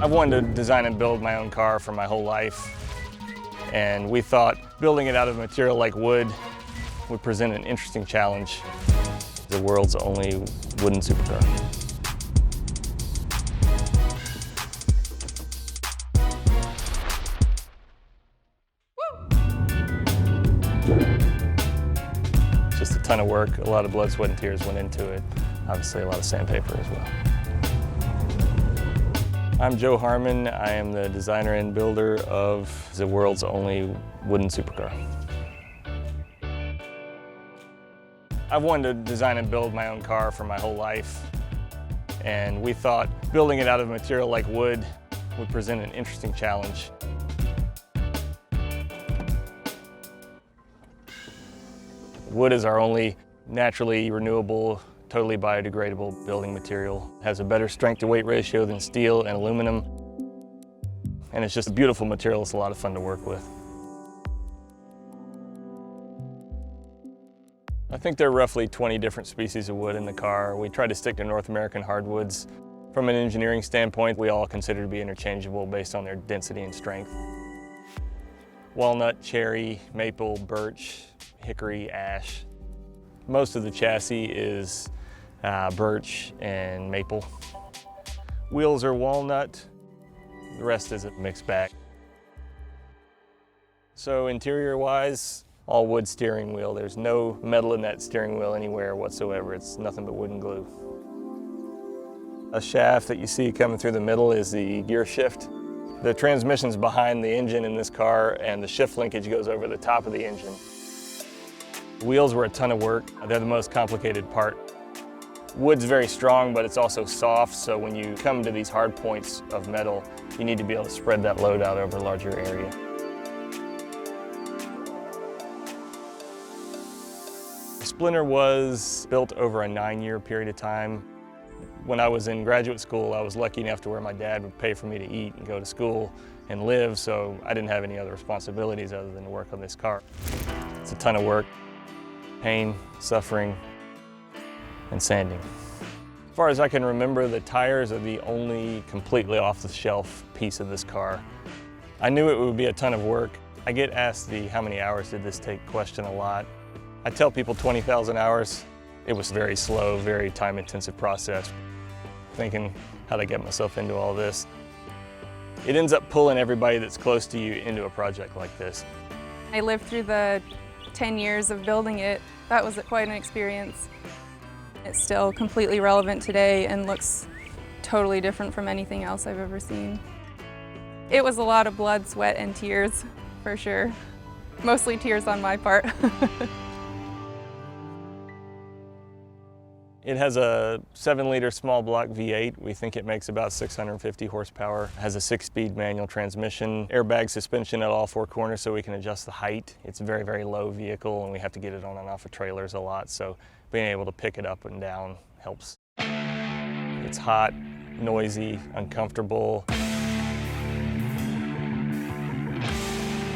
I've wanted to design and build my own car for my whole life, and we thought building it out of a material like wood would present an interesting challenge. The world's only wooden supercar. It's just a ton of work. A lot of blood, sweat, and tears went into it. Obviously, a lot of sandpaper as well. I'm Joe Harmon. I am the designer and builder of the world's only wooden supercar. I've wanted to design and build my own car for my whole life, and we thought building it out of a material like wood would present an interesting challenge. Wood is our only naturally renewable, totally biodegradable building material. It has a better strength to weight ratio than steel and aluminum. And it's just a beautiful material. It's a lot of fun to work with. I think there are roughly 20 different species of wood in the car. We try to stick to North American hardwoods. From an engineering standpoint, we all consider to be interchangeable based on their density and strength. Walnut, cherry, maple, birch, hickory, ash. Most of the chassis is birch and maple. Wheels are walnut, the rest is a mixed bag. So interior-wise, all wood steering wheel. There's no metal in that steering wheel anywhere whatsoever. It's nothing but wood and glue. A shaft that you see coming through the middle is the gear shift. The transmission's behind the engine in this car, and the shift linkage goes over the top of the engine. Wheels were a ton of work. They're the most complicated part. Wood's very strong, but it's also soft, so when you come to these hard points of metal, you need to be able to spread that load out over a larger area. The Splinter was built over a 9-year period of time. When I was in graduate school, I was lucky enough to where my dad would pay for me to eat and go to school and live, so I didn't have any other responsibilities other than to work on this car. It's a ton of work. Pain, suffering, and sanding. As far as I can remember, the tires are the only completely off-the-shelf piece of this car. I knew it would be a ton of work. I get asked the how many hours did this take question a lot. I tell people 20,000 hours. It was very slow, very time-intensive process. Thinking how to get myself into all this. It ends up pulling everybody that's close to you into a project like this. I lived through the 10 years of building it. That was quite an experience. It's still completely relevant today and looks totally different from anything else I've ever seen. It was a lot of blood, sweat, and tears, for sure. Mostly tears on my part. It has a 7-liter small block V8. We think it makes about 650 horsepower. It has a 6-speed manual transmission, airbag suspension at all 4 corners so we can adjust the height. It's a very, very low vehicle and we have to get it on and off of trailers a lot, so being able to pick it up and down helps. It's hot, noisy, uncomfortable.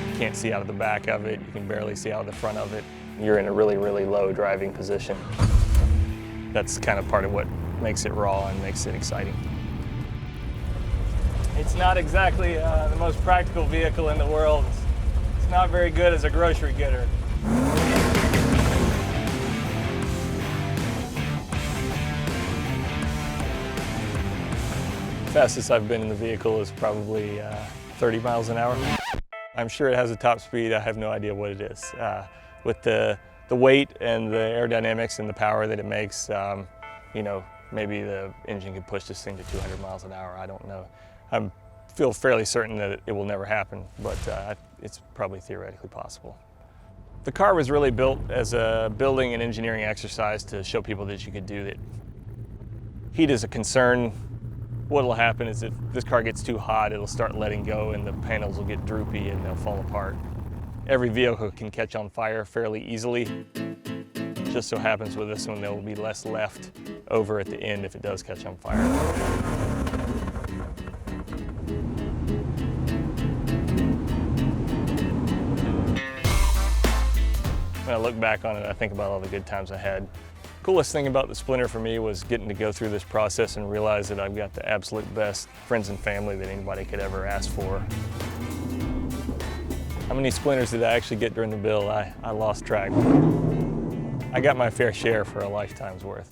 You can't see out of the back of it. You can barely see out of the front of it. You're in a really, really low driving position. That's kind of part of what makes it raw and makes it exciting. It's not exactly the most practical vehicle in the world. It's not very good as a grocery getter. Fastest I've been in the vehicle is probably 30 miles an hour. I'm sure it has a top speed. I have no idea what it is. With the weight and the aerodynamics and the power that it makes, you know, maybe the engine could push this thing to 200 miles an hour. I don't know. I feel fairly certain that it will never happen, but it's probably theoretically possible. The car was really built as a building and engineering exercise to show people that you could do it. Heat is a concern. What will happen is if this car gets too hot, it'll start letting go and the panels will get droopy and they'll fall apart. Every vehicle can catch on fire fairly easily. Just so happens with this one, there will be less left over at the end if it does catch on fire. When I look back on it, I think about all the good times I had Coolest thing about the Splinter for me was getting to go through this process and realize that I've got the absolute best friends and family that anybody could ever ask for. How many Splinters did I actually get during the build? I lost track. I got my fair share for a lifetime's worth.